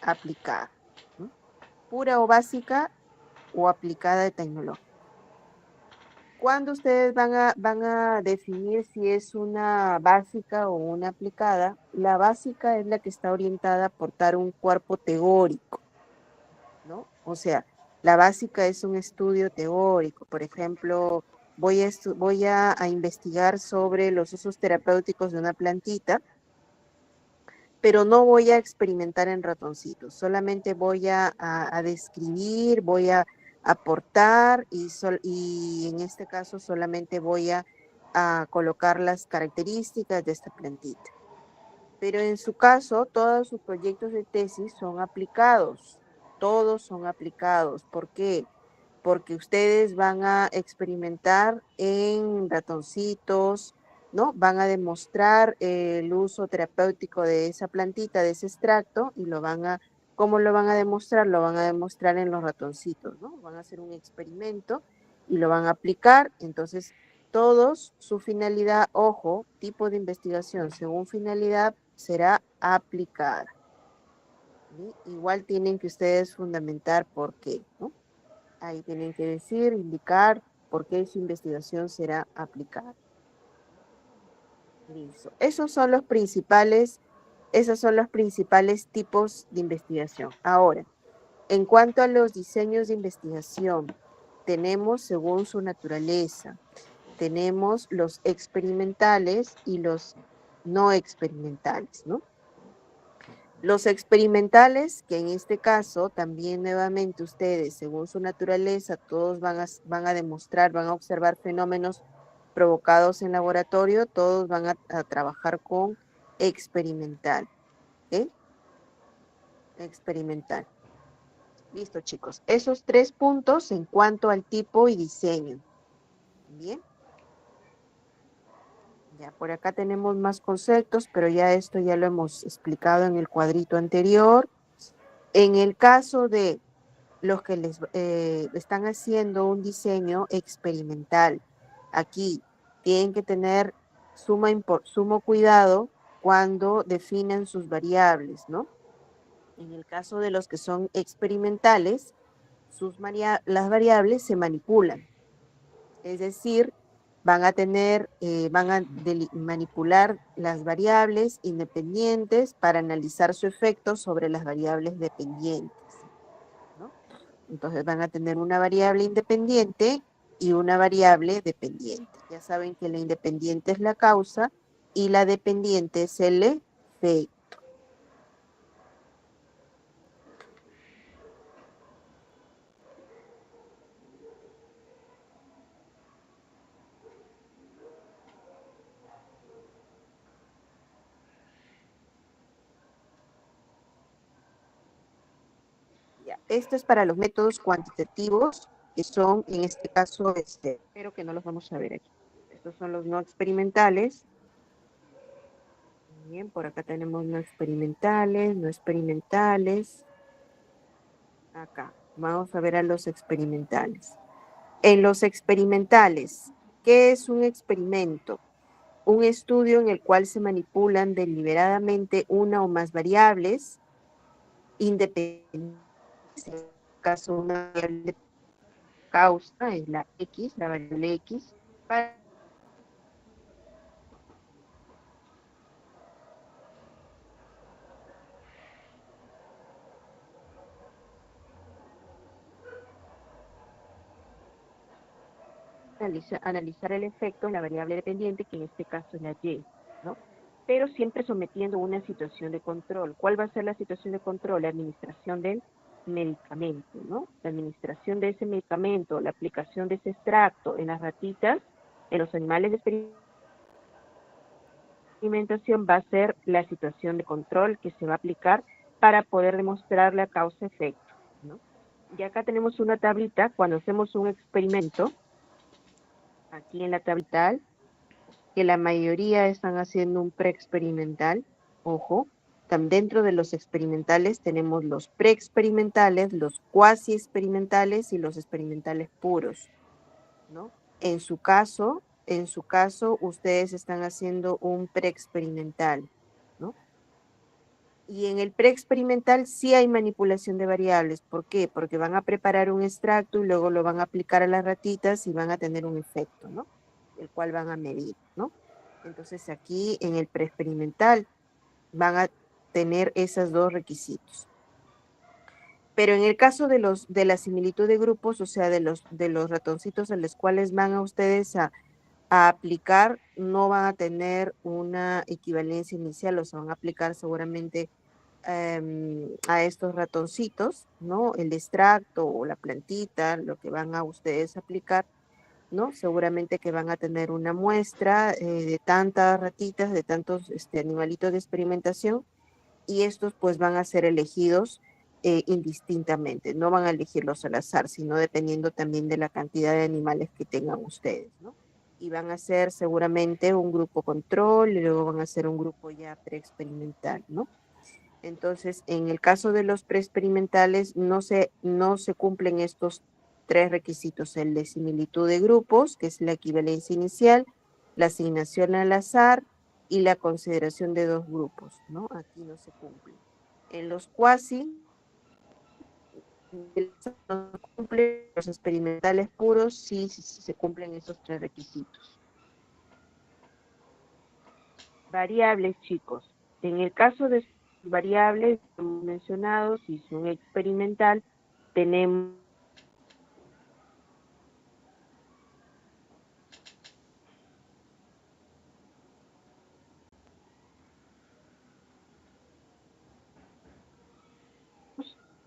aplicada, ¿no? Pura o básica o aplicada de tecnología. Cuando ustedes van a definir si es una básica o una aplicada, la básica es la que está orientada a aportar un cuerpo teórico, ¿no? O sea, la básica es un estudio teórico. Por ejemplo, voy a investigar sobre los usos terapéuticos de una plantita, pero no voy a experimentar en ratoncitos, solamente voy a describir, voy a aportar y en este caso solamente voy a colocar las características de esta plantita. Pero en su caso, todos sus proyectos de tesis son aplicados, todos son aplicados. ¿Por qué? Porque ustedes van a experimentar en ratoncitos, ¿no? Van a demostrar el uso terapéutico de esa plantita, de ese extracto, y ¿cómo lo van a demostrar? Lo van a demostrar en los ratoncitos, ¿no? Van a hacer un experimento y lo van a aplicar. Entonces, todos, su finalidad, ojo, tipo de investigación, según finalidad, será aplicada. ¿Sí? Igual tienen que ustedes fundamentar por qué, ¿no? Ahí tienen que decir, indicar por qué su investigación será aplicada. Listo. Esos son los principales tipos de investigación. Ahora, en cuanto a los diseños de investigación, tenemos según su naturaleza, tenemos los experimentales y los no experimentales, ¿no? Los experimentales, que en este caso también nuevamente ustedes, según su naturaleza, todos van a demostrar, van a observar fenómenos provocados en laboratorio, todos van a trabajar con experimental. ¿Ok? Experimental. Listo, chicos. Esos 3 puntos en cuanto al tipo y diseño. Bien. Ya por acá tenemos más conceptos, pero ya esto ya lo hemos explicado en el cuadrito anterior. En el caso de los que les están haciendo un diseño experimental, aquí tienen que tener sumo cuidado cuando definen sus variables, ¿no? En el caso de los que son experimentales, las variables se manipulan. Es decir, van a manipular las variables independientes para analizar su efecto sobre las variables dependientes, ¿no? Entonces van a tener una variable independiente y una variable dependiente. Ya saben que la independiente es la causa y la dependiente es el efecto. Ya, esto es para los métodos cuantitativos, que son en este caso, pero que no los vamos a ver aquí. Estos son los no experimentales. Bien, por acá tenemos no experimentales, no experimentales. Acá, vamos a ver a los experimentales. En los experimentales, ¿qué es un experimento? Un estudio en el cual se manipulan deliberadamente una o más variables independientes. En este caso, una variable causa es la X, la variable X, para analizar el efecto en la variable dependiente, que en este caso es la Y, ¿no? Pero siempre sometiendo una situación de control. ¿Cuál va a ser la situación de control? La administración del medicamento, ¿no? La administración de ese medicamento, la aplicación de ese extracto en las ratitas, en los animales de experimentación va a ser la situación de control que se va a aplicar para poder demostrar la causa-efecto, ¿no? Y acá tenemos una tablita, cuando hacemos un experimento, aquí en la tablita, que la mayoría están haciendo un preexperimental, ojo, dentro de los experimentales tenemos los preexperimentales, los cuasi experimentales y los experimentales puros, ¿no? En su caso, ustedes están haciendo un preexperimental, ¿no? Y en el preexperimental sí hay manipulación de variables. ¿Por qué? Porque van a preparar un extracto y luego lo van a aplicar a las ratitas y van a tener un efecto, ¿no? El cual van a medir, ¿no? Entonces aquí en el preexperimental van a tener esos dos requisitos. Pero en el caso de la similitud de grupos, o sea, de los ratoncitos a los cuales van a ustedes a aplicar, no van a tener una equivalencia inicial, o sea, van a aplicar seguramente a estos ratoncitos, ¿no? El extracto o la plantita, lo que van a ustedes aplicar, ¿no? Seguramente que van a tener una muestra de tantas ratitas, de tantos animalitos de experimentación, y estos pues van a ser elegidos indistintamente, no van a elegirlos al azar, sino dependiendo también de la cantidad de animales que tengan ustedes, ¿no? Y van a ser seguramente un grupo control y luego van a ser un grupo ya preexperimental, ¿no? Entonces, en el caso de los preexperimentales, no se cumplen estos tres requisitos, el de similitud de grupos, que es la equivalencia inicial, la asignación al azar y la consideración de dos grupos, ¿no? Aquí no se cumple. En los cuasi, no se cumple, los experimentales puros sí se cumplen esos tres requisitos. Variables, chicos. En el caso de variables mencionados, si son experimental, tenemos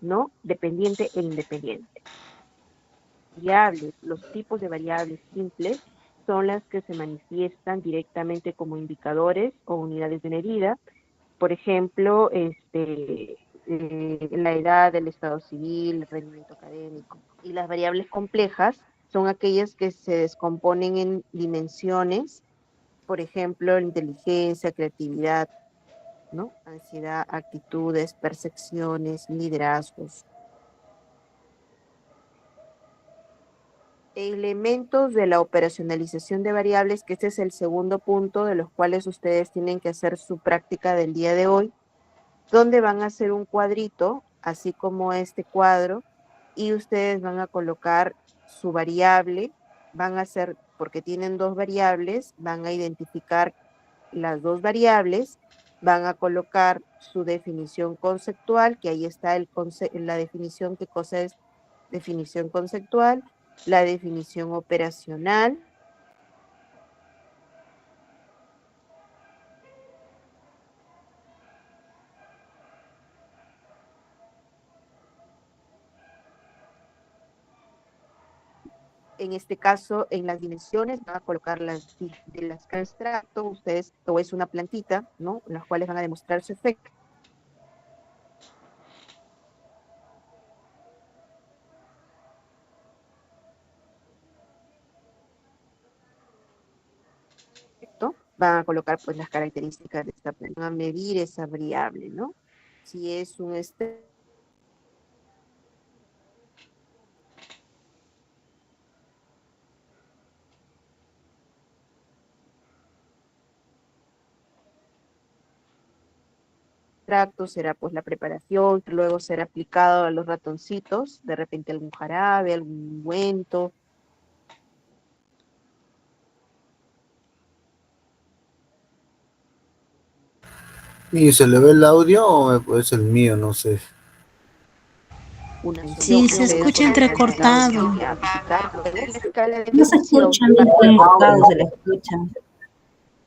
no dependiente e independiente. Variables, los tipos de variables simples son las que se manifiestan directamente como indicadores o unidades de medida. Por ejemplo, la edad, el estado civil, el rendimiento académico. Y las variables complejas son aquellas que se descomponen en dimensiones, por ejemplo, inteligencia, creatividad, ¿no? Ansiedad, actitudes, percepciones, liderazgos. Elementos de la operacionalización de variables, que este es el segundo punto de los cuales ustedes tienen que hacer su práctica del día de hoy, donde van a hacer un cuadrito, así como este cuadro, y ustedes van a colocar su variable, van a hacer, porque tienen dos variables, van a identificar las dos variables, van a colocar su definición conceptual, que ahí está la definición, qué cosa es definición conceptual, la definición operacional. En este caso, en las dimensiones van a colocar de las que extracto, ustedes, o es una plantita, ¿no? En las cuales van a demostrar su efecto. Van a colocar pues las características de esta planta, van a medir esa variable, ¿no? Si es un extracto, será pues la preparación, que luego será aplicado a los ratoncitos, de repente algún jarabe, algún ungüento. ¿Y se le ve el audio o es el mío? No sé. Una solución Sí, que se ustedes escucha pueden entrecortado. aplicar, lo que es la escala de No se definición. escucha, bien cortado se le escucha.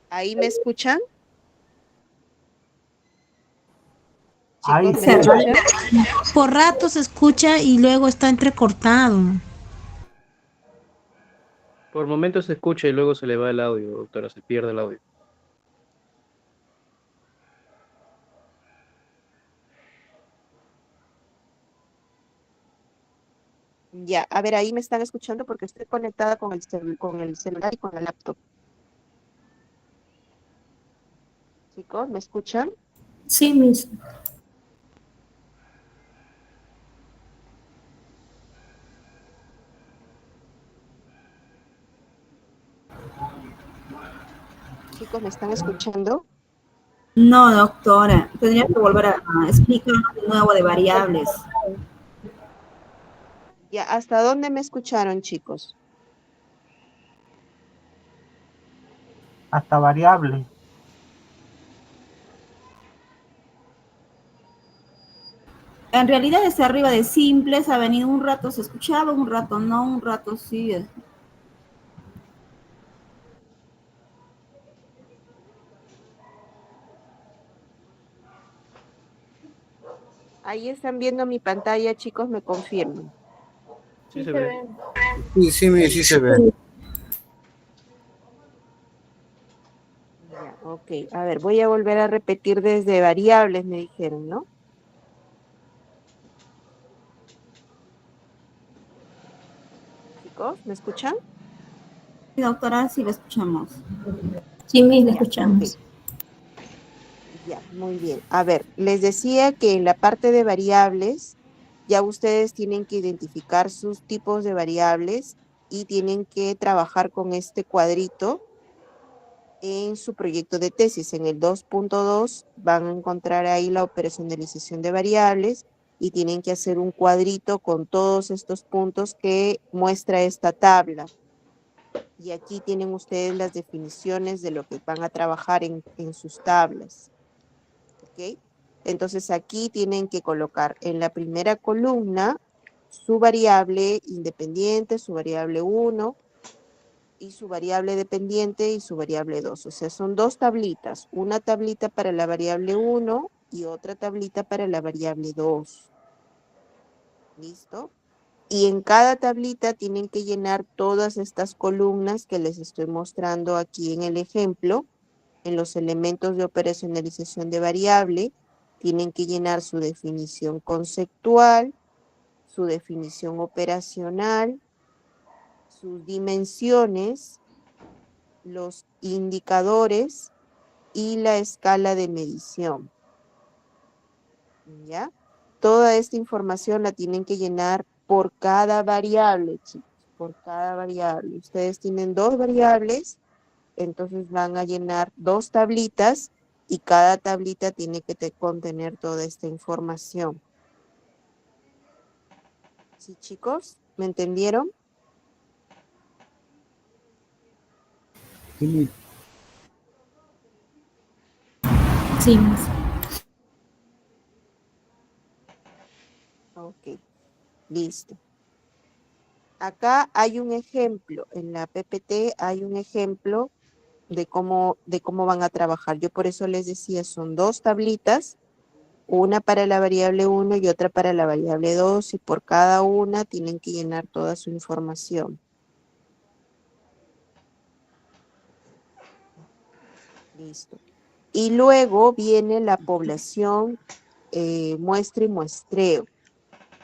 ¿Ahí me escuchan? Ahí Chicos, ¿me se ve. escuchan? Por rato se escucha y luego está entrecortado. Por momentos se escucha y luego se le va el audio, doctora, se pierde el audio. Ya, a ver, ahí me están escuchando porque estoy conectada con con el celular y con la laptop. Chicos, ¿me escuchan? Sí, mis. Chicos, ¿me están escuchando? No, doctora, tendría que volver a explicarnos de nuevo de variables. Ya, ¿hasta dónde me escucharon, chicos? Hasta variable. En realidad desde arriba de simples ha venido un rato se escuchaba, un rato no, un rato sí. Ahí están viendo mi pantalla, chicos, me confirman. Sí se ve. Sí, sí se ve. Ya, ok. A ver, voy a volver a repetir desde variables, me dijeron, ¿no? Chicos, ¿me escuchan? Sí, doctora, sí la escuchamos. Sí, Miss, la Ya, ok. escuchamos. Ya, muy bien. A ver, les decía que en la parte de variables, ya ustedes tienen que identificar sus tipos de variables y tienen que trabajar con este cuadrito en su proyecto de tesis. En el 2.2 van a encontrar ahí la operacionalización de variables y tienen que hacer un cuadrito con todos estos puntos que muestra esta tabla. Y aquí tienen ustedes las definiciones de lo que van a trabajar en sus tablas. ¿Ok? Entonces aquí tienen que colocar en la primera columna su variable independiente, su variable 1 y su variable dependiente y su variable 2. O sea, son dos tablitas, una tablita para la variable 1 y otra tablita para la variable 2. ¿Listo? Y en cada tablita tienen que llenar todas estas columnas que les estoy mostrando aquí en el ejemplo. En los elementos de operacionalización de variable, tienen que llenar su definición conceptual, su definición operacional, sus dimensiones, los indicadores y la escala de medición. ¿Ya? Toda esta información la tienen que llenar por cada variable, chicos, por cada variable. Ustedes tienen dos variables, entonces van a llenar dos tablitas y cada tablita tiene que contener toda esta información. ¿Sí, chicos? ¿Me entendieron? Sí, Sí, Miss. Ok, listo. Acá hay un ejemplo, en la PPT hay un ejemplo de cómo van a trabajar. Yo por eso les decía, son dos tablitas, una para la variable 1 y otra para la variable 2, y por cada una tienen que llenar toda su información. Listo. Y luego viene la población, muestra y muestreo.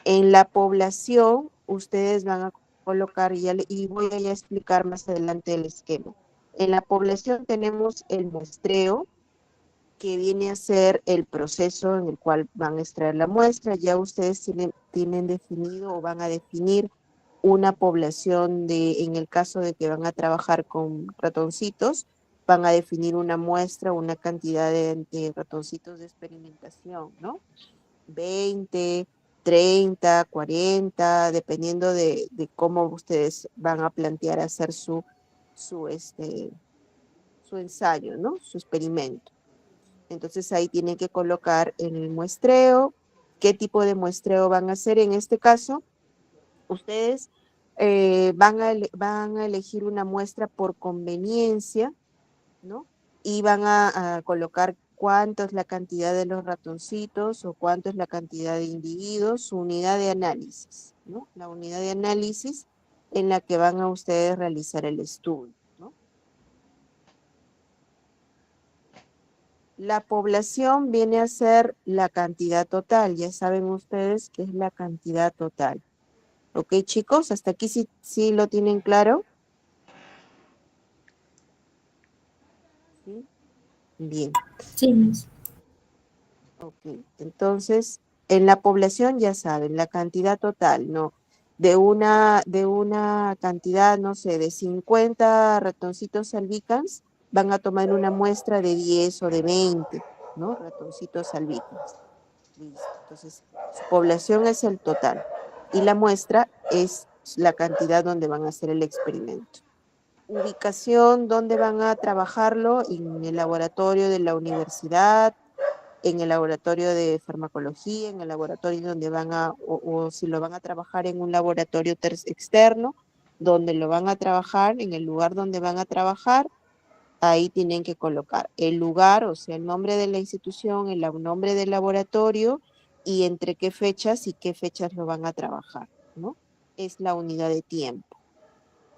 En la población, ustedes van a colocar, y voy a ya explicar más adelante el esquema. En la población tenemos el muestreo, que viene a ser el proceso en el cual van a extraer la muestra. Ya ustedes tienen definido o van a definir una población en el caso de que van a trabajar con ratoncitos, van a definir una muestra, una cantidad de ratoncitos de experimentación, ¿no? 20, 30, 40, dependiendo de cómo ustedes van a plantear hacer su ensayo, ¿no? Su experimento. Entonces ahí tienen que colocar en el muestreo, qué tipo de muestreo van a hacer. En este caso, ustedes van a elegir una muestra por conveniencia, ¿no? Y van a colocar cuánto es la cantidad de los ratoncitos o cuánto es la cantidad de individuos, su unidad de análisis, ¿no? La unidad de análisis en la que van a ustedes realizar el estudio, ¿no? La población viene a ser la cantidad total, ya saben ustedes qué es la cantidad total. ¿Ok, chicos? ¿Hasta aquí sí lo tienen claro? ¿Sí? Bien. Sí, Miss. Ok, entonces, en la población ya saben, la cantidad total, ¿no? De una cantidad, no sé, de 50 ratoncitos albicans, van a tomar una muestra de 10 o de 20. ¿no? Ratoncitos albínidos. Listo. Entonces, su población es el total y la muestra es la cantidad donde van a hacer el experimento. Ubicación, donde van a trabajarlo, en el laboratorio de la universidad, en el laboratorio de farmacología, en el laboratorio donde van a, o si lo van a trabajar en un laboratorio externo, donde lo van a trabajar, en el lugar donde van a trabajar, ahí tienen que colocar el lugar, o sea, el nombre de la institución, el nombre del laboratorio y entre qué fechas y qué fechas lo van a trabajar, ¿no? Es la unidad de tiempo,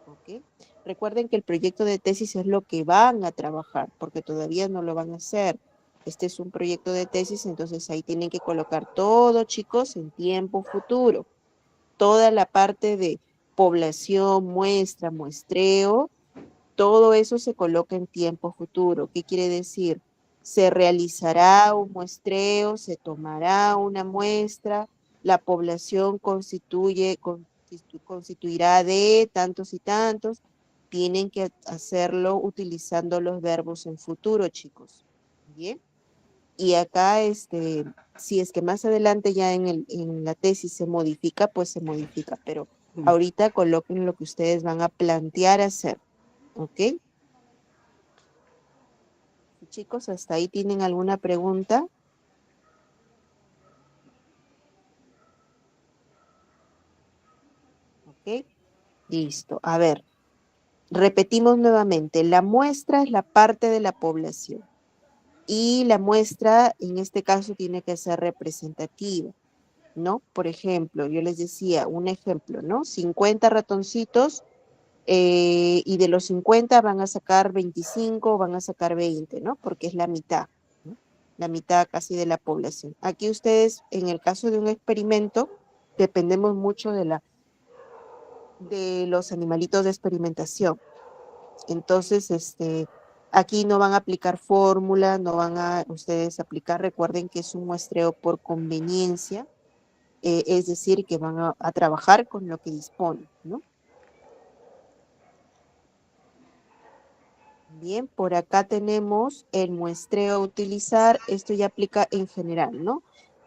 ¿ok? Recuerden que el proyecto de tesis es lo que van a trabajar, porque todavía no lo van a hacer. Este es un proyecto de tesis, entonces ahí tienen que colocar todo, chicos, en tiempo futuro. Toda la parte de población, muestra, muestreo, todo eso se coloca en tiempo futuro. ¿Qué quiere decir? Se realizará un muestreo, se tomará una muestra, la población constituirá de tantos y tantos. Tienen que hacerlo utilizando los verbos en futuro, chicos. ¿Bien? Y acá, si es que más adelante ya en la tesis se modifica, pues se modifica, pero ahorita coloquen lo que ustedes van a plantear hacer, ¿ok? Chicos, ¿hasta ahí tienen alguna pregunta? ¿Ok? Listo. A ver, repetimos nuevamente. La muestra es la parte de la población. Y la muestra, en este caso, tiene que ser representativa, ¿no? Por ejemplo, yo les decía un ejemplo, ¿no? 50 ratoncitos y de los 50 van a sacar 25, van a sacar 20, ¿no? Porque es la mitad, ¿no? La mitad casi de la población. Aquí ustedes, en el caso de un experimento, dependemos mucho de los animalitos de experimentación. Entonces, aquí no van a aplicar fórmula, no van a ustedes aplicar, recuerden que es un muestreo por conveniencia, es decir, que van a trabajar con lo que disponen, ¿no? Bien, por acá tenemos el muestreo a utilizar, esto ya aplica en general, ¿no?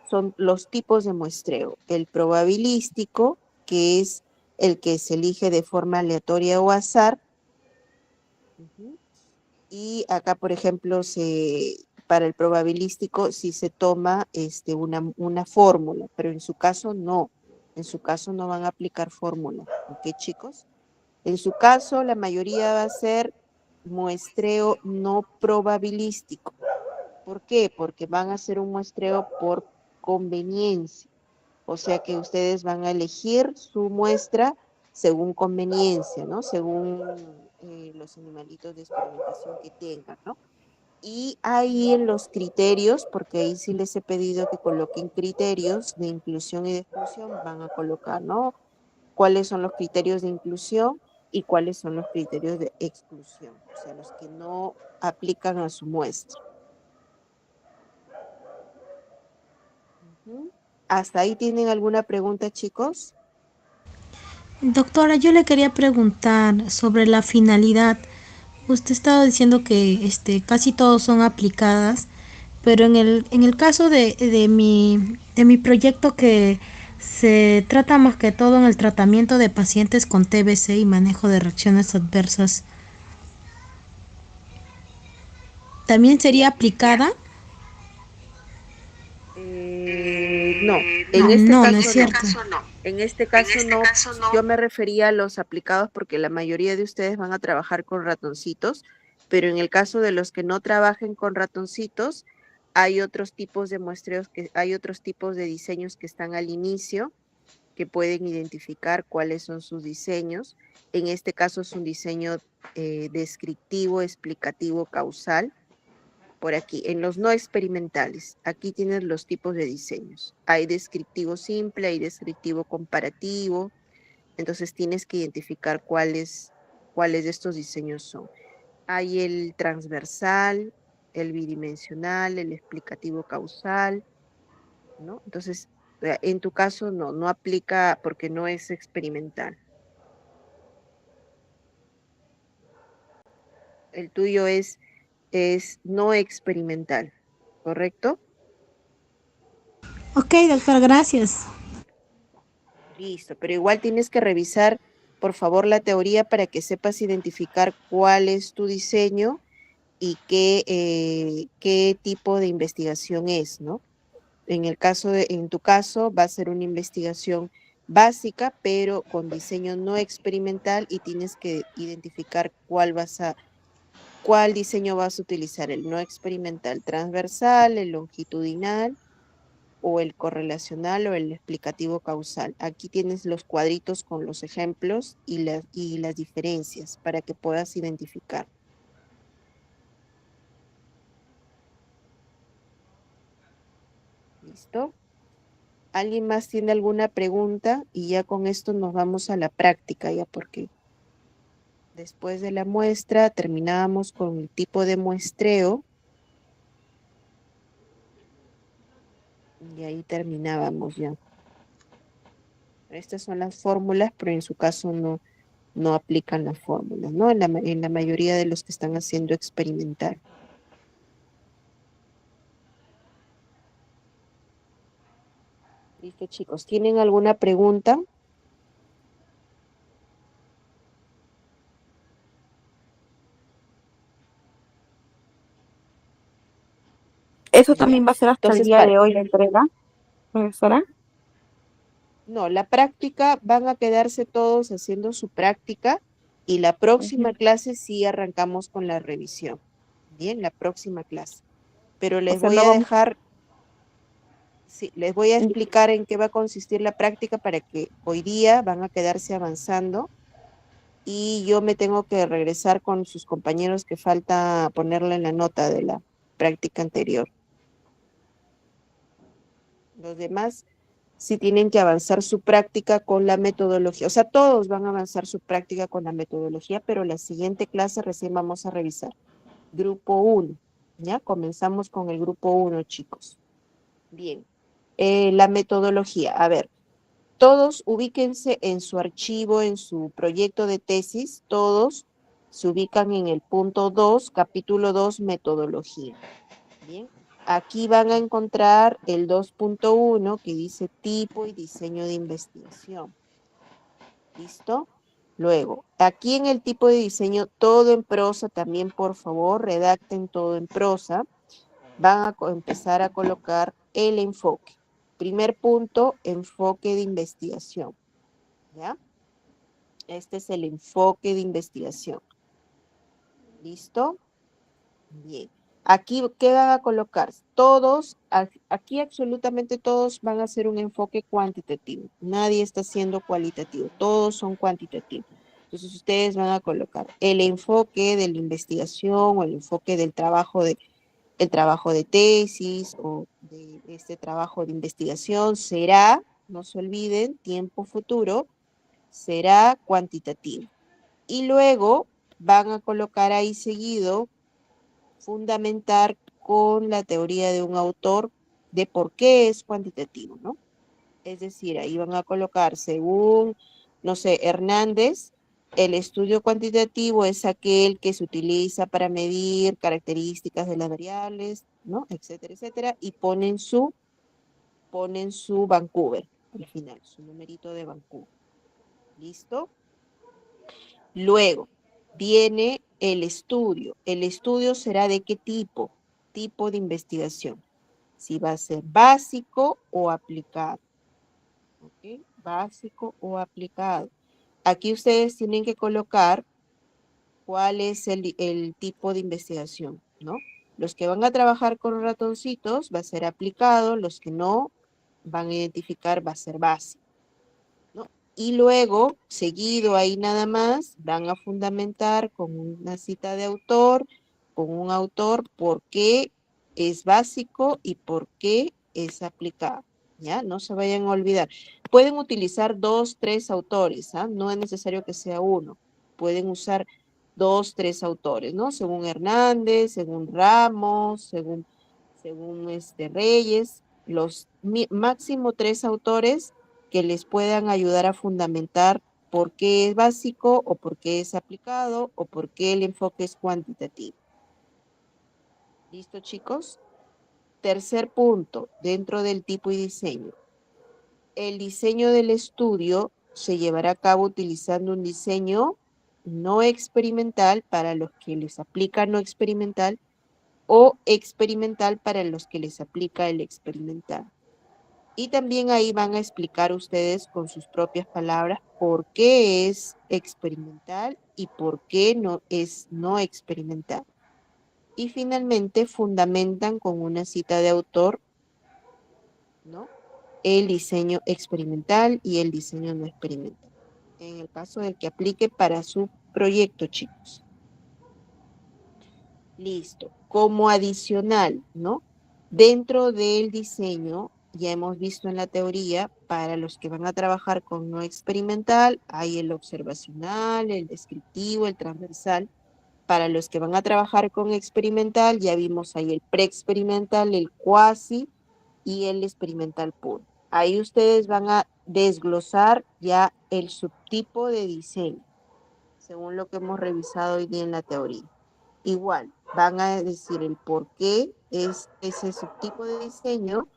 Son los tipos de muestreo, el probabilístico, que es el que se elige de forma aleatoria o azar. Ujú. Y acá, por ejemplo, para el probabilístico sí se toma una fórmula, pero en su caso no. En su caso no van a aplicar fórmula. ¿Ok, chicos? En su caso, la mayoría va a ser muestreo no probabilístico. ¿Por qué? Porque van a hacer un muestreo por conveniencia. O sea que ustedes van a elegir su muestra según conveniencia, ¿no? Según los animalitos de experimentación que tengan, ¿no? Y ahí en los criterios, porque ahí sí les he pedido que coloquen criterios de inclusión y de exclusión, van a colocar, ¿no? Cuáles son los criterios de inclusión y cuáles son los criterios de exclusión, o sea, los que no aplican a su muestra. Ujú. ¿Hasta ahí tienen alguna pregunta, chicos? Doctora, yo le quería preguntar sobre la finalidad. Usted estaba diciendo que casi todos son aplicadas, pero en el caso de mi proyecto que se trata más que todo en el tratamiento de pacientes con TBC y manejo de reacciones adversas, ¿también sería aplicada? No, en este No, no es caso no. cierto. En este caso no, yo me refería a los aplicados porque la mayoría de ustedes van a trabajar con ratoncitos, pero en el caso de los que no trabajen con ratoncitos, hay otros tipos de muestreos, hay otros tipos de diseños que están al inicio que pueden identificar cuáles son sus diseños. En este caso es un diseño descriptivo, explicativo, causal. Por aquí, en los no experimentales, aquí tienes los tipos de diseños. Hay descriptivo simple, hay descriptivo comparativo, entonces tienes que identificar cuáles de estos diseños son. Hay el transversal, el bidimensional, el explicativo causal, ¿no? Entonces, en tu caso no aplica porque no es experimental. El tuyo es no experimental, ¿correcto? Ok, doctora, gracias. Listo, pero igual tienes que revisar, por favor, la teoría para que sepas identificar cuál es tu diseño y qué tipo de investigación es, ¿no? En tu caso, va a ser una investigación básica, pero con diseño no experimental y tienes que identificar cuál diseño vas a utilizar, el no experimental transversal, el longitudinal o el correlacional o el explicativo causal. Aquí tienes los cuadritos con los ejemplos y las diferencias para que puedas identificar. ¿Listo? ¿Alguien más tiene alguna pregunta? Y ya con esto nos vamos a la práctica, ya porque después de la muestra terminábamos con el tipo de muestreo y ahí terminábamos ya. Estas son las fórmulas, pero en su caso no aplican las fórmulas, ¿no? En la mayoría de los que están haciendo experimental. Listo, chicos. ¿Tienen alguna pregunta? ¿Eso Ya. también va a ser hasta el Entonces, día de hoy la entrega, profesora? no, la práctica van a quedarse todos haciendo su práctica y la próxima clase sí arrancamos con la revisión. Bien, la próxima clase. Pero O les sea, voy no a vamos... dejar, sí, les voy a explicar en qué va a consistir la práctica para que hoy día van a quedarse avanzando y yo me tengo que regresar con sus compañeros que falta ponerle en la nota de la práctica anterior. Los demás sí tienen que avanzar su práctica con la metodología. O sea, todos van a avanzar su práctica con la metodología, pero la siguiente clase recién vamos a revisar. Grupo 1. ¿Ya? Comenzamos con el grupo 1, chicos. Bien. La metodología. A ver, todos ubíquense en su archivo, en su proyecto de tesis. Todos se ubican en el punto 2, capítulo 2, metodología. Bien. Aquí van a encontrar el 2.1 que dice tipo y diseño de investigación. ¿Listo? Luego, aquí en el tipo de diseño, todo en prosa también, por favor, redacten todo en prosa. Van a empezar a colocar el enfoque. Primer punto, enfoque de investigación. ¿Ya? Este es el enfoque de investigación. ¿Listo? Bien. Aquí, ¿qué van a colocar? Todos, aquí absolutamente todos van a hacer un enfoque cuantitativo. Nadie está haciendo cualitativo. Todos son cuantitativos. Entonces, ustedes van a colocar el enfoque de la investigación o el enfoque del trabajo el trabajo de tesis o de este trabajo de investigación será, no se olviden, tiempo futuro, será cuantitativo. Y luego van a colocar ahí seguido fundamentar con la teoría de un autor de por qué es cuantitativo, ¿no? Es decir, ahí van a colocar según, no sé, Hernández, el estudio cuantitativo es aquel que se utiliza para medir características de las variables, ¿no? Etcétera, etcétera, y ponen su Vancouver al final, su numerito de Vancouver. ¿Listo? Luego viene el estudio. El estudio será de qué tipo de investigación. Si va a ser básico o aplicado. ¿Ok? Básico o aplicado. Aquí ustedes tienen que colocar cuál es el tipo de investigación, ¿no? Los que van a trabajar con ratoncitos va a ser aplicado, los que no van a identificar va a ser básico. Y luego, seguido ahí nada más, van a fundamentar con una cita de autor, con un autor, por qué es básico y por qué es aplicado. ¿Ya? No se vayan a olvidar. Pueden utilizar 2, 3 autores, ¿ah? No es necesario que sea uno. Pueden usar 2, 3 autores, ¿no? Según Hernández, según Ramos, según Reyes, los máximo 3 autores que les puedan ayudar a fundamentar por qué es básico o por qué es aplicado o por qué el enfoque es cuantitativo. ¿Listo, chicos? Tercer punto, dentro del tipo y diseño. El diseño del estudio se llevará a cabo utilizando un diseño no experimental para los que les aplica no experimental o experimental para los que les aplica el experimental. Y también ahí van a explicar ustedes con sus propias palabras por qué es experimental y por qué no es no experimental. Y finalmente fundamentan con una cita de autor, ¿no?, el diseño experimental y el diseño no experimental. En el caso del que aplique para su proyecto, chicos. Listo. Como adicional, ¿no? Dentro del diseño, ya hemos visto en la teoría, para los que van a trabajar con no experimental, hay el observacional, el descriptivo, el transversal. Para los que van a trabajar con experimental, ya vimos ahí el preexperimental, el cuasi y el experimental puro. Ahí ustedes van a desglosar ya el subtipo de diseño, según lo que hemos revisado hoy día en la teoría. Igual, van a decir el por qué es ese subtipo de diseño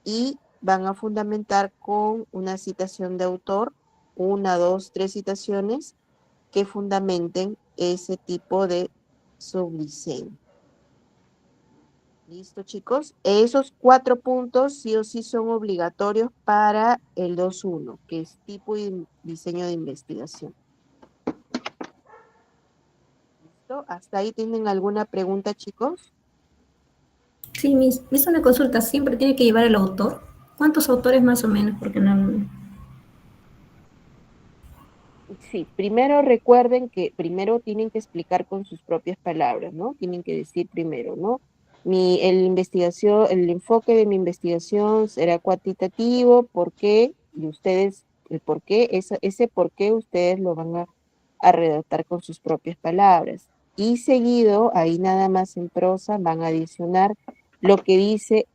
y van a fundamentar con una citación de autor, 1, 2, 3 citaciones que fundamenten ese tipo de subdiseño. ¿Listo, chicos? Esos 4 puntos sí o sí son obligatorios para el 2.1, que es tipo y diseño de investigación. ¿Listo? ¿Hasta ahí tienen alguna pregunta, chicos? Sí, Miss, una consulta, ¿siempre tiene que llevar el autor? ¿Cuántos autores más o menos? Porque no... Sí, primero recuerden que primero tienen que explicar con sus propias palabras, ¿no? Tienen que decir primero, ¿no? El enfoque de mi investigación será cuantitativo, ¿por qué? Y ustedes, el por qué, ese por qué ustedes lo van a redactar con sus propias palabras. Y seguido, ahí nada más en prosa, van a adicionar lo que dice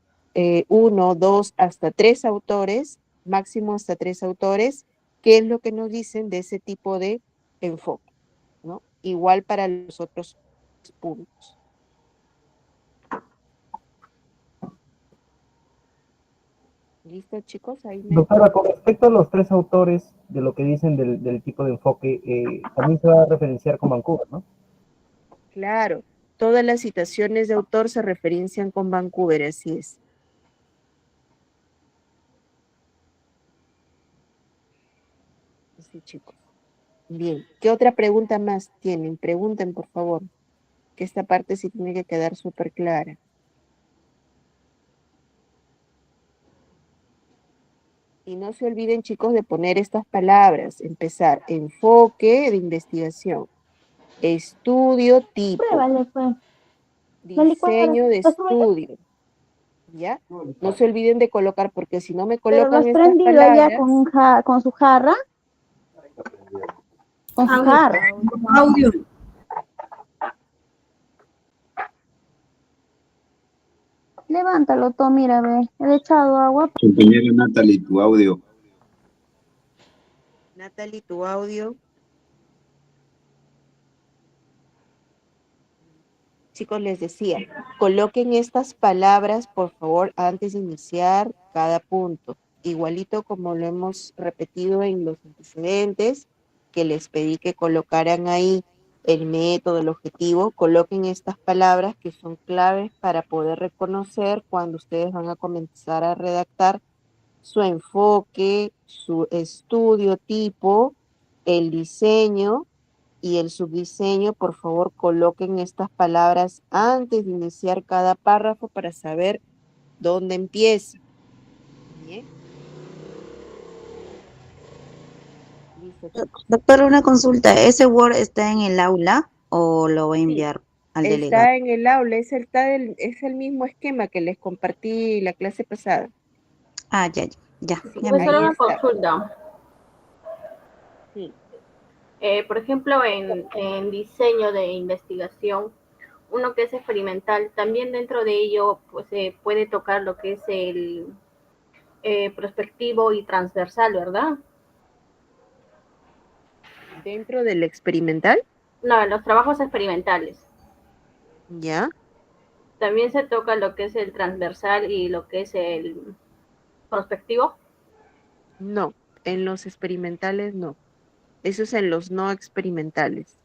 1, 2, hasta 3 autores, máximo hasta 3 autores, qué es lo que nos dicen de ese tipo de enfoque, ¿no? Igual para los otros puntos. ¿Listo, chicos? Ahí me... Doctora, con respecto a los 3 autores de lo que dicen del tipo de enfoque, también se va a referenciar con Vancouver, ¿no? Claro, todas las citaciones de autor se referencian con Vancouver, así es. Sí, chicos. Bien, ¿qué otra pregunta más tienen? Pregunten, por favor, que esta parte sí tiene que quedar súper clara. Y no se olviden, chicos, de poner estas palabras. Empezar, enfoque de investigación, estudio tipo, Pruébale, pues. La licuadora. diseño de estudio, ¿ya? No se olviden de colocar, porque si no me Pero lo colocan has estas prendido ya palabras... con su jarra. Con su jarra. Audio. Levántalo, todo, mira, ve. He echado agua. Compañera Natalie, tu audio. Natalie, tu audio. Chicos, les decía, coloquen estas palabras, por favor, antes de iniciar cada punto. Igualito como lo hemos repetido en los antecedentes, que les pedí que colocaran ahí el método, el objetivo, coloquen estas palabras que son claves para poder reconocer cuando ustedes van a comenzar a redactar su enfoque, su estudio tipo, el diseño y el subdiseño. Por favor, coloquen estas palabras antes de iniciar cada párrafo para saber dónde empieza. Bien. Listo, chicos. Doctora, una consulta. ¿Ese Word está en el aula o lo voy a enviar al delegado? Está en el aula, es el mismo esquema que les compartí la clase pasada. Ah, ya, ya. Sí, Ya me ahí Una está. consulta. Sí. Por ejemplo, en diseño de investigación, uno que es experimental, también dentro de ello pues, se puede tocar lo que es el prospectivo y transversal, ¿verdad? ¿Dentro del experimental? No, en los trabajos experimentales. ¿Ya? también se toca lo que es el transversal y lo que es el prospectivo. No, en los experimentales no. Eso es en los no experimentales.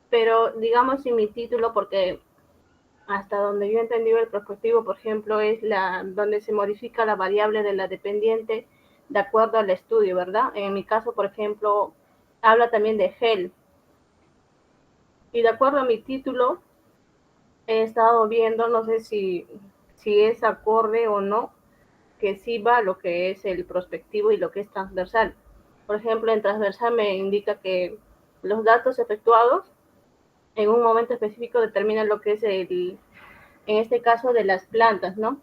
Pero digamos si mi título, porque hasta donde yo he entendido el prospectivo, por ejemplo, es donde se modifica la variable de la dependiente de acuerdo al estudio, ¿verdad? En mi caso, por ejemplo, habla también de gel. Y de acuerdo a mi título, he estado viendo, no sé si es acorde o no, que sí va lo que es el prospectivo y lo que es transversal. Por ejemplo, en transversal me indica que los datos efectuados en un momento específico determinan lo que es en este caso de las plantas, ¿no?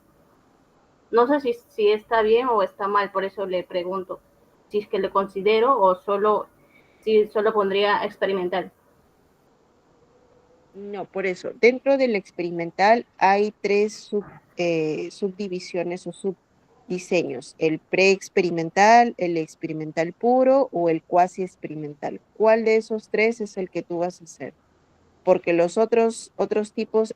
No sé si está bien o está mal, por eso le pregunto si es que le considero o si solo pondría experimental. No, por eso. Dentro del experimental hay tres subdivisiones o subdiseños. El preexperimental, el experimental puro o el cuasi experimental. ¿Cuál de esos tres es el que tú vas a hacer? Porque los otros tipos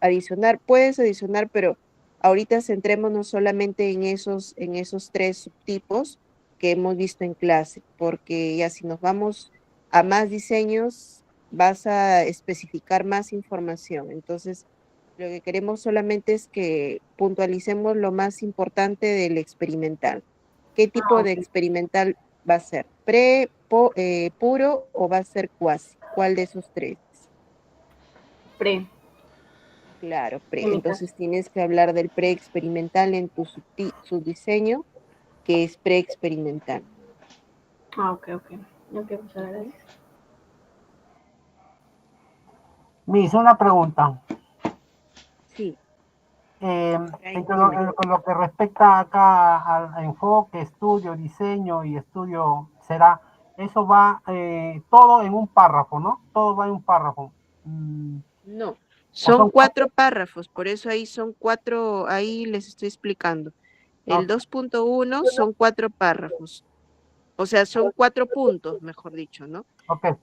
puedes adicionar, pero ahorita centrémonos solamente en esos tres subtipos que hemos visto en clase, porque ya si nos vamos a más diseños, vas a especificar más información. Entonces, lo que queremos solamente es que puntualicemos lo más importante del experimental. ¿Qué tipo de experimental va a ser? ¿Puro o va a ser cuasi? ¿Cuál de esos tres? Pre. Claro, entonces tienes que hablar del preexperimental en tu subdiseño, que es preexperimental. Ok, pues agradezco. Miss, una pregunta. Sí. Con lo que respecta acá al enfoque, estudio, diseño y estudio, eso va todo en un párrafo, ¿no? Todo va en un párrafo. No, son 4 párrafos, por eso ahí son 4, ahí les estoy explicando. El 2.1 son 4 párrafos, o sea, son 4 puntos, mejor dicho, ¿no?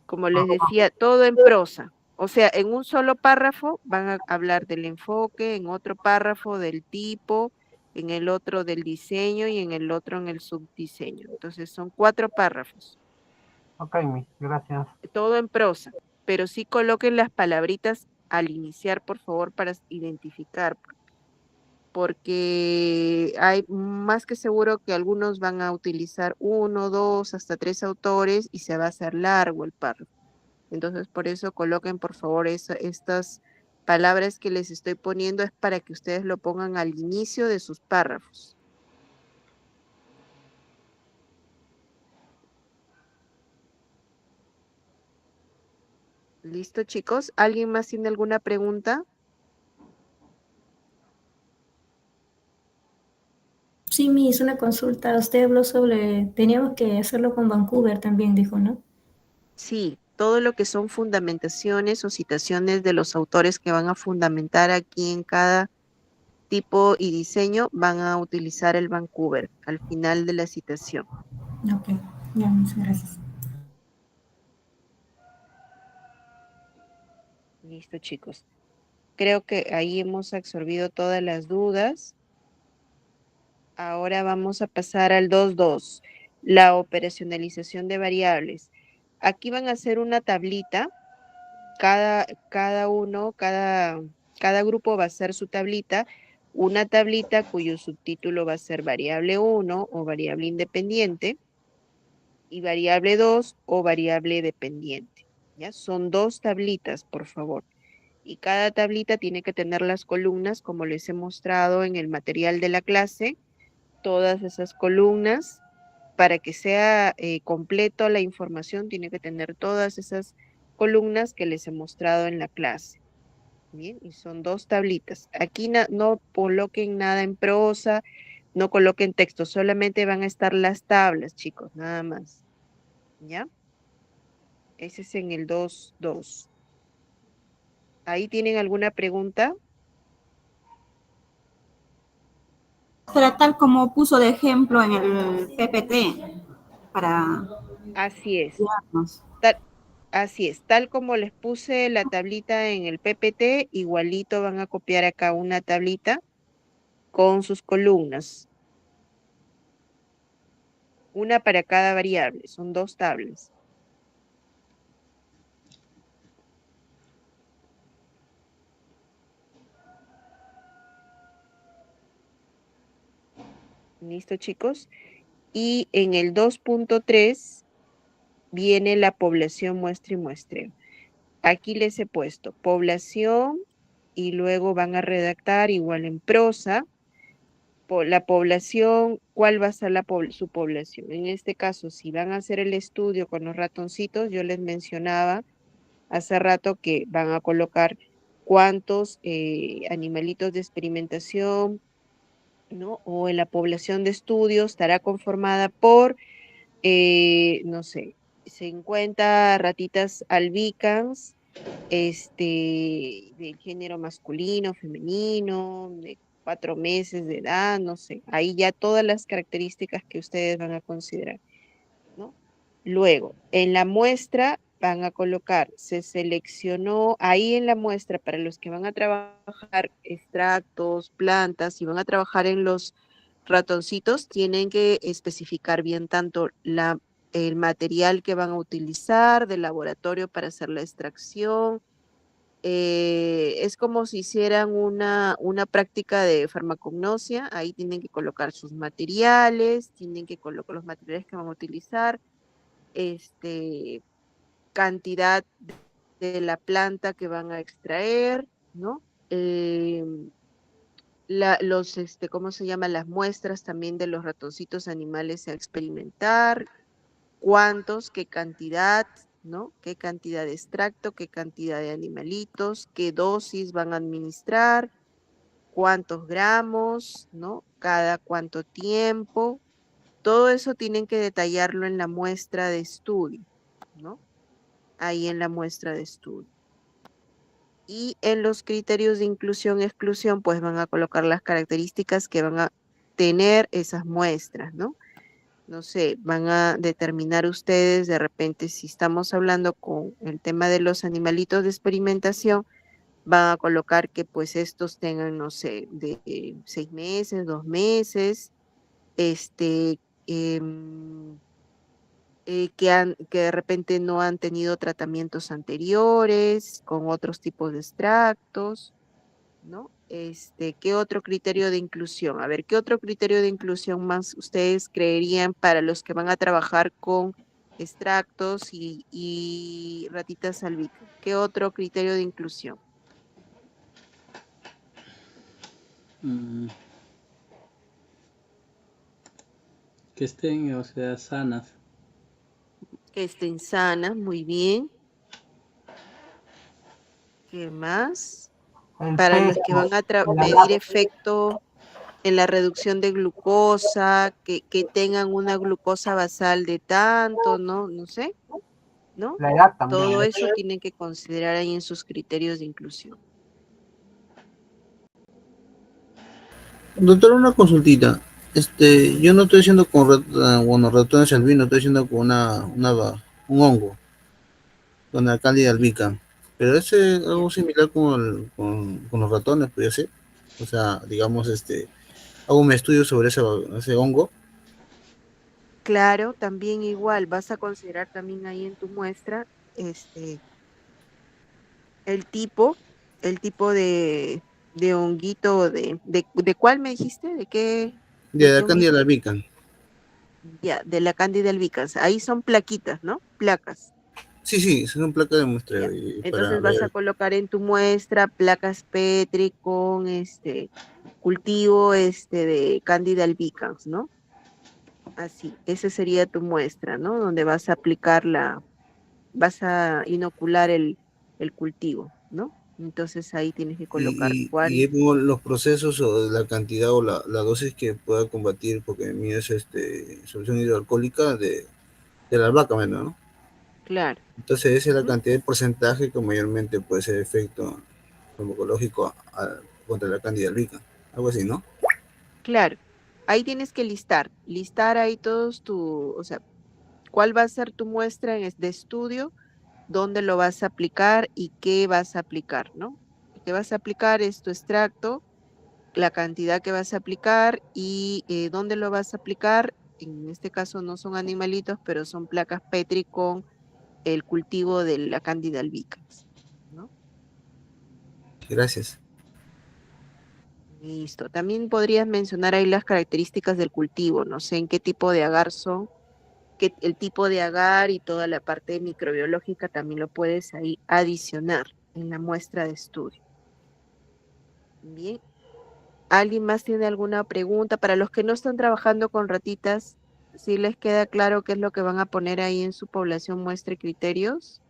Como les decía, todo en prosa. O sea, en un solo párrafo van a hablar del enfoque, en otro párrafo del tipo, en el otro del diseño y en el otro en el subdiseño. Entonces son 4 párrafos. Ok, gracias. Todo en prosa, pero sí coloquen las palabritas al iniciar, por favor, para identificar, porque hay más que seguro que algunos van a utilizar 1, 2, hasta 3 autores y se va a hacer largo el párrafo. Entonces, por eso coloquen, por favor, estas palabras que les estoy poniendo es para que ustedes lo pongan al inicio de sus párrafos. ¿Listo, chicos? ¿Alguien más tiene alguna pregunta? Sí, me hizo una consulta. Usted habló teníamos que hacerlo con Vancouver también, dijo, ¿no? Sí, todo lo que son fundamentaciones o citaciones de los autores que van a fundamentar aquí en cada tipo y diseño van a utilizar el Vancouver al final de la citación. Ok, ya, muchas gracias. Listo, chicos. Creo que ahí hemos absorbido todas las dudas. Ahora vamos a pasar al 2.2, la operacionalización de variables. Aquí van a hacer una tablita. Cada grupo va a hacer su tablita, una tablita cuyo subtítulo va a ser variable 1 o variable independiente y variable 2 o variable dependiente. ¿Ya? Son 2 tablitas, por favor. Y cada tablita tiene que tener las columnas como les he mostrado en el material de la clase, todas esas columnas. Para que sea completo la información, tiene que tener todas esas columnas que les he mostrado en la clase. Bien, y son 2 tablitas. Aquí no coloquen nada en prosa, no coloquen texto, solamente van a estar las tablas, chicos, nada más. ¿Ya? Ese es en el 2.2. ¿Ahí tienen alguna pregunta? Será tal como puso de ejemplo en el PPT para Así es. guiarnos. Así es, tal como les puse la tablita en el PPT, igualito van a copiar acá una tablita con sus columnas. Una para cada variable, son 2 tablas. ¿Listo, chicos? Y en el 2.3 viene la población muestra y muestreo. Aquí les he puesto población y luego van a redactar igual en prosa la población, cuál va a ser su población. En este caso, si van a hacer el estudio con los ratoncitos, yo les mencionaba hace rato que van a colocar cuántos animalitos de experimentación, ¿no? O en la población de estudio estará conformada por, no sé, 50 ratitas albicans, del género masculino, femenino, de 4 meses de edad, no sé. Ahí ya todas las características que ustedes van a considerar, ¿no? Luego, en la muestra van a colocar, se seleccionó ahí en la muestra para los que van a trabajar extractos, plantas, y van a trabajar en los ratoncitos, tienen que especificar bien tanto el material que van a utilizar del laboratorio para hacer la extracción. Es como si hicieran una práctica de farmacognosia, ahí tienen que colocar sus materiales, tienen que colocar los materiales que van a utilizar, cantidad de la planta que van a extraer, ¿no? ¿Cómo se llama? Las muestras también de los ratoncitos animales a experimentar, cuántos, qué cantidad, ¿no? Qué cantidad de extracto, qué cantidad de animalitos, qué dosis van a administrar, cuántos gramos, ¿no? Cada cuánto tiempo. Todo eso tienen que detallarlo en la muestra de estudio, ¿no? Ahí en la muestra de estudio. Y en los criterios de inclusión y exclusión, pues van a colocar las características que van a tener esas muestras, ¿no? No sé, van a determinar ustedes de repente si estamos hablando con el tema de los animalitos de experimentación, van a colocar que pues estos tengan, no sé, de 6 meses, 2 meses, em, que de repente no han tenido tratamientos anteriores con otros tipos de extractos, ¿no? ¿Qué otro criterio de inclusión? A ver, ¿qué otro criterio de inclusión más ustedes creerían para los que van a trabajar con extractos y ratitas albicans? ¿Qué otro criterio de inclusión? Que estén, o sea, sanas. Que estén sanas, muy bien. ¿Qué más? Para los que van a medir efecto en la reducción de glucosa, que tengan una glucosa basal de tanto, ¿no? No sé, ¿no? La edad también. Todo eso tienen que considerar ahí en sus criterios de inclusión. Doctor, una consultita. Yo no estoy haciendo con ratones albinos, estoy haciendo con un hongo, con la Candida albicans. Pero es algo similar con los ratones, pues ya sé. O sea, digamos, hago un estudio sobre ese hongo. Claro, también igual, vas a considerar también ahí en tu muestra, el tipo de honguito, ¿de cuál me dijiste? ¿De qué? De la qué Candida honguito? albicans. Ya, de la Candida albicans. Ahí son plaquitas, ¿no? Placas. Sí, son placas de muestreo. Entonces vas a colocar en tu muestra placas Petri con cultivo de Candida albicans, ¿no? Así, esa sería tu muestra, ¿no? Donde vas a aplicar vas a inocular el cultivo, ¿no? Entonces ahí tienes que colocar Y cuál. pongo los procesos o la cantidad o la dosis que pueda combatir, porque el mío es solución hidroalcohólica de la albahaca, ¿no? Claro. Entonces esa es la cantidad de porcentaje que mayormente puede ser efecto farmacológico contra la Candida albicans, algo así, ¿no? Claro. Ahí tienes que listar ahí todos o sea, cuál va a ser tu muestra de estudio dónde lo vas a aplicar y qué vas a aplicar, ¿no? Lo que vas a aplicar es tu extracto, la cantidad que vas a aplicar y dónde lo vas a aplicar. En este caso no son animalitos, pero son placas Petri con el cultivo de la Candida albicans, ¿no? Gracias. Listo. También podrías mencionar ahí las características del cultivo, no sé en qué tipo de agar son, el tipo de agar y toda la parte microbiológica también lo puedes ahí adicionar en la muestra de estudio. Bien. ¿Alguien más tiene alguna pregunta? Para los que no están trabajando con ratitas, ¿sí les queda claro qué es lo que van a poner ahí en su población muestra y criterios?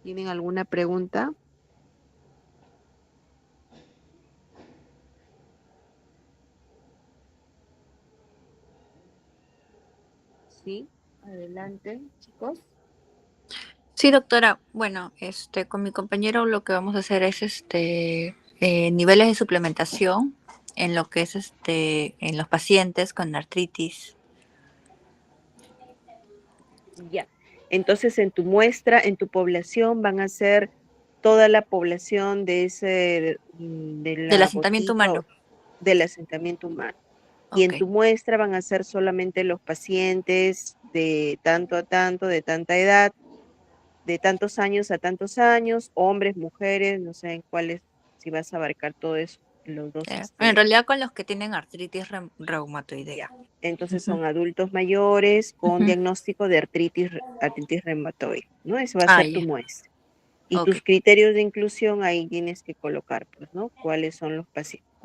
¿Tienen alguna pregunta? Sí, adelante, chicos. Sí, doctora. Bueno, con mi compañero lo que vamos a hacer es niveles de suplementación en lo que es en los pacientes con artritis. Ya. Entonces, en tu muestra, en tu población, van a ser toda la población de de Del la asentamiento botica humano. del asentamiento humano. Y en Ok. tu muestra van a ser solamente los pacientes de tanto a tanto, de tanta edad, de tantos años a tantos años, hombres, mujeres, no sé en cuáles, si vas a abarcar todo eso, los dos. En realidad con los que tienen artritis reumatoidea. Ya. Entonces Ujú. son adultos mayores con Ujú. diagnóstico de artritis reumatoide, ¿no? Ese va a Ah, ser tu ya. muestra. Y Ok. tus criterios de inclusión ahí tienes que colocar, pues, ¿no? ¿Cuáles son los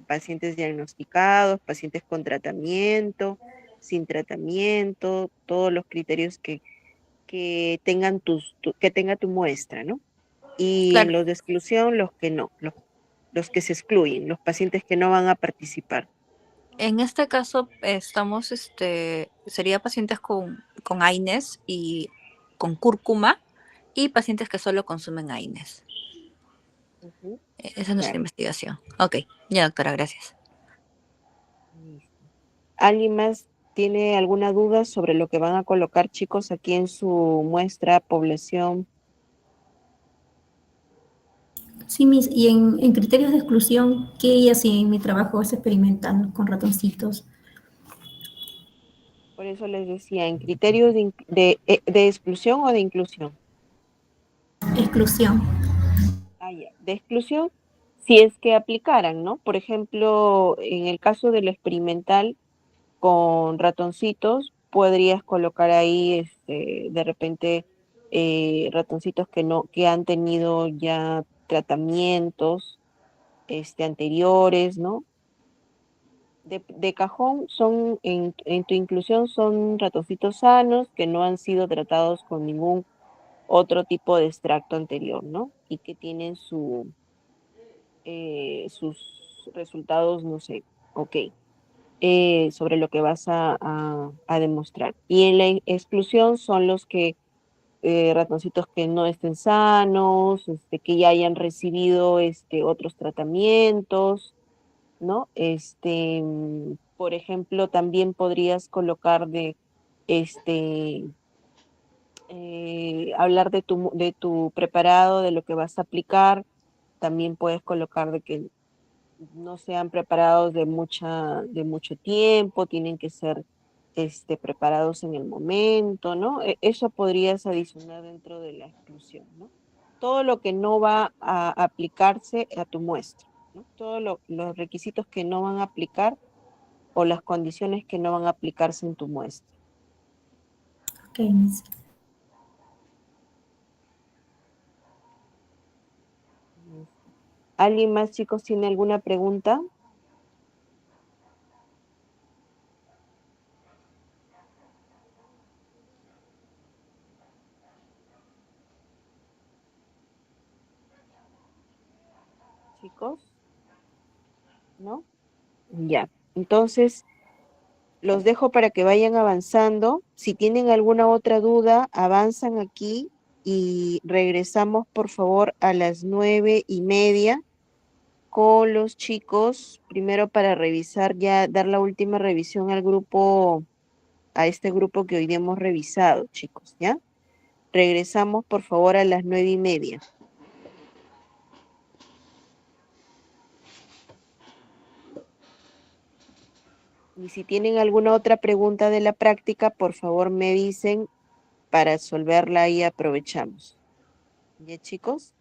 pacientes diagnosticados, pacientes con tratamiento, sin tratamiento, todos los criterios que tengan que tenga tu muestra, ¿no? Y en Claro. los de exclusión, los que no, los que se excluyen, los pacientes que no van a participar. En este caso estamos, sería pacientes con AINES y con cúrcuma y pacientes que solo consumen AINES. Ujú. Esa es nuestra Claro. investigación. Ok, ya doctora, gracias. Listo. ¿Alguien más tiene alguna duda sobre lo que van a colocar, chicos, aquí en su muestra, población? Sí, y en criterios de exclusión, ¿qué haría si en mi trabajo es experimental con ratoncitos? Por eso les decía, en criterios de exclusión o de inclusión. Exclusión. Ah, ya. De exclusión, si es que aplicaran, ¿no? Por ejemplo, en el caso del experimental con ratoncitos, podrías colocar ahí, de repente, ratoncitos que han tenido ya tratamientos, anteriores, ¿no? De cajón son, en tu inclusión son ratoncitos sanos que no han sido tratados con ningún otro tipo de extracto anterior, ¿no? Y que tienen sus resultados, no sé, ok, sobre lo que vas a demostrar. Y en la exclusión son los que, ratoncitos que no estén sanos, que ya hayan recibido otros tratamientos, ¿no? Por ejemplo, también podrías colocar hablar de tu preparado, de lo que vas a aplicar. También puedes colocar de que no sean preparados de mucho tiempo, tienen que ser preparados en el momento, ¿no? Eso podrías adicionar dentro de la exclusión, ¿no? Todo lo que no va a aplicarse a tu muestra, ¿no? Todos los requisitos que no van a aplicar o las condiciones que no van a aplicarse en tu muestra. Ok, Miss. ¿Alguien más, chicos, tiene alguna pregunta? Chicos, ¿no? Ya. Entonces, los dejo para que vayan avanzando. Si tienen alguna otra duda, avanzan aquí y regresamos, por favor, a las 9:30 con los chicos, primero para revisar ya, dar la última revisión al grupo, a este grupo que hoy día hemos revisado, chicos, ¿ya? regresamos por favor a las 9:30. Y si tienen alguna otra pregunta de la práctica, por favor me dicen para resolverla y aprovechamos. ¿Ya, chicos?